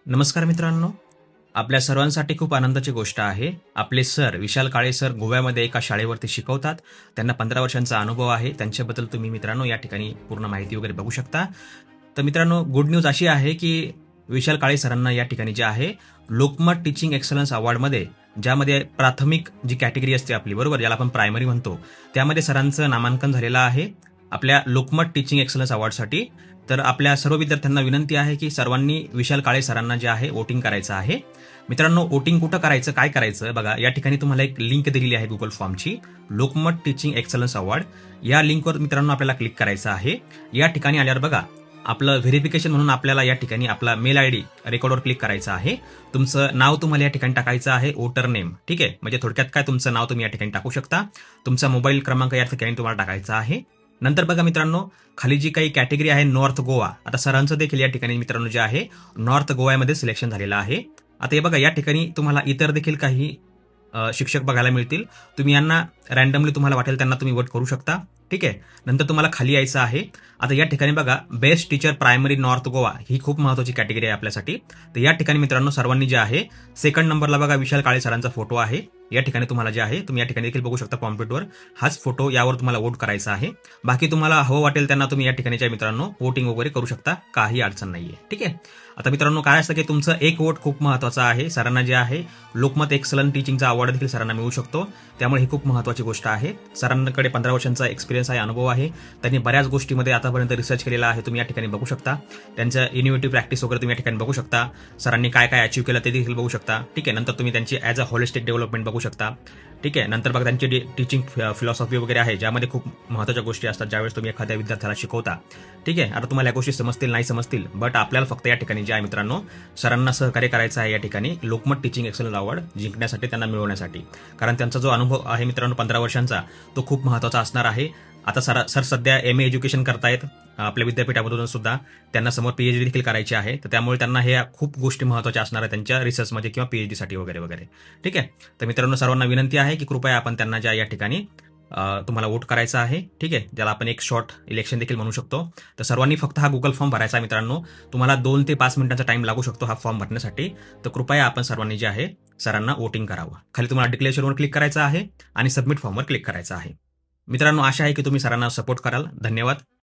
नमस्कार मित्रांनो. आपल्या सर्वांसाठी खूप आनंदाची गोष्ट आहे. आपले सर विशाल काळे सर गोव्यामध्ये एका शाळेवरती शिकवतात. त्यांना 15 वर्षांचा अनुभव आहे. त्यांच्याबद्दल तुम्ही मित्रांनो या ठिकाणी पूर्ण माहिती वगैरे बघू शकता. तर मित्रांनो, गुड न्यूज अशी आहे की विशाल काळे सरांना या ठिकाणी जे आहे लोकमत टीचिंग एक्सलन्स अवॉर्डमध्ये, ज्यामध्ये प्राथमिक जी कॅटेगरी असते आपली, बरोबर, ज्याला आपण प्रायमरी म्हणतो, त्यामध्ये सरांचं नामांकन झालेलं आहे आपल्या लोकमत टीचिंग एक्सलन्स अवॉर्डसाठी. तर आपल्या सर्व विद्यार्थ्यांना विनंती आहे की सर्वांनी विशाल काळे सरांना जे आहे वोटिंग करायचं आहे. मित्रांनो, वोटिंग कुठं करायचं, काय करायचं बघा. या ठिकाणी तुम्हाला एक लिंक दिलेली आहे गुगल फॉर्मची, लोकमत टीचिंग एक्सलन्स अवॉर्ड. या लिंकवर मित्रांनो आपल्याला क्लिक करायचं आहे. या ठिकाणी आल्यावर बघा, आपलं व्हेरिफिकेशन म्हणून आपल्याला या ठिकाणी आपला मेल आयडी रेकॉर्डवर क्लिक करायचा आहे. तुमचं नाव तुम्हाला या ठिकाणी टाकायचं आहे, वोटर नेम. ठीक आहे, म्हणजे थोडक्यात काय, तुमचं नाव तुम्ही या ठिकाणी टाकू शकता. तुमचा मोबाईल क्रमांक या ठिकाणी तुम्हाला टाकायचा आहे. नंतर बघा मित्रांनो, खाली जी काही कॅटेगरी आहे नॉर्थ गोवा, आता सरांचं देखील या ठिकाणी मित्रांनो जे आहे नॉर्थ गोव्यामध्ये सिलेक्शन झालेलं आहे. आता हे बघा, या ठिकाणी तुम्हाला इतर देखील काही शिक्षक बघायला मिळतील. तुम्ही यांना रॅन्डमली तुम्हाला वाटेल त्यांना तुम्ही वोट करू शकता. ठीक आहे. नंतर तुम्हाला खाली यायचं आहे. आता या ठिकाणी बघा, best teacher primary north Goa ही खूप महत्त्वाची कॅटेगरी आहे आपल्यासाठी. तर या ठिकाणी मित्रांनो सर्वांनी जे आहे सेकंड नंबरला बघा विशाल काळे सरांचा फोटो आहे. या ठिकाणी तुम्हाला जे आहे तुम्ही या ठिकाणी देखील बघू शकता पॉम्प्लेटवर, हाच फोटो, यावर तुम्हाला वोट करायचा आहे. बाकी तुम्हाला हवं वाटेल त्यांना तुम्ही या ठिकाणीच्या मित्रांनो वोटिंग वगैरे करू शकता, काही अडचण नाहीये. ठीक आहे. आता मित्रांनो काय असतं की तुमचं एक वोट खूप महत्त्वाचं आहे. सरांना जे आहे लोकमत एक्सलंट टीचिंगचा अवॉर्ड देखील सरांना मिळू शकतो. त्यामुळे ही खूप महत्त्वाची गोष्ट आहे. सरांकडे 15 वर्षांचा एक्सपिरियन्स आहे, अनुभव आहे. त्यांनी बऱ्याच गोष्टीमध्ये आतापर्यंत रिसर्च केलेला आहे, तुम्ही या ठिकाणी बघू शकता. त्यांचं इनोव्हेटिव्ह प्रॅक्टिस वगैरे तुम्ही या ठिकाणी बघू शकता. सरांनी काय काय अचीव्ह केलं ते देखील बघू शकता. ठीक आहे. नंतर तुम्ही त्यांची ॲज अ होलिस्टिक डेव्हलपमेंट बघू शकता. ठीक आहे. नंतर बघा त्यांची टीचिंग फिलॉसॉफी वगैरे आहे, ज्यामध्ये खूप महत्त्वाच्या गोष्टी असतात ज्यावेळेस तुम्ही एखाद्या विद्यार्थ्याला शिकवता. ठीक आहे. आता तुम्हाला या गोष्टी समजतील नाही समजतील, बट आपल्याला फक्त या ठिकाणी जे आहे मित्रांनो सरांना सहकार्य करायचं आहे या ठिकाणी लोकमत टीचिंग एक्सलन्स अवॉर्ड जिंकण्यासाठी, त्यांना मिळवण्यासाठी. कारण त्यांचा जो अनुभव आहे मित्रांनो 15 वर्षांचा, तो खूप महत्त्वाचा असणार आहे. आता सर सध्या MA एज्युकेशन करतायत आपल्या विद्यापीठामधून सुद्धा. त्यांना समोर PhD देखील करायची आहे. तर त्यामुळे त्यांना हे खूप गोष्टी महत्त्वाच्या असणार आहेत त्यांच्या रिसर्चमध्ये किंवा PhD साठी वगैरे वगैरे. ठीक आहे. तर मित्रांनो सर्वांना विनंती आहे की कृपया आपण त्यांना ज्या या ठिकाणी तुम्हाला वोट करायचा आहे. ठीक आहे. ज्याला आपण एक शॉर्ट इलेक्शन देखील म्हणू शकतो. तर सर्वांनी फक्त हा गुगल फॉर्म भरायचा आहे मित्रांनो. तुम्हाला 2 ते 5 मिनिटांचा टाइम लागू शकतो हा फॉर्म भरण्यासाठी. तर कृपया आपण सर्वांनी जे आहे सरांना वोटिंग करावं. खाली तुम्हाला डिक्लेरेशनवर क्लिक करायचं आहे आणि सबमिट फॉर्मवर क्लिक करायचं आहे. मित्रांनो आशा आहे की तुम्ही सरांना सपोर्ट कराल. धन्यवाद.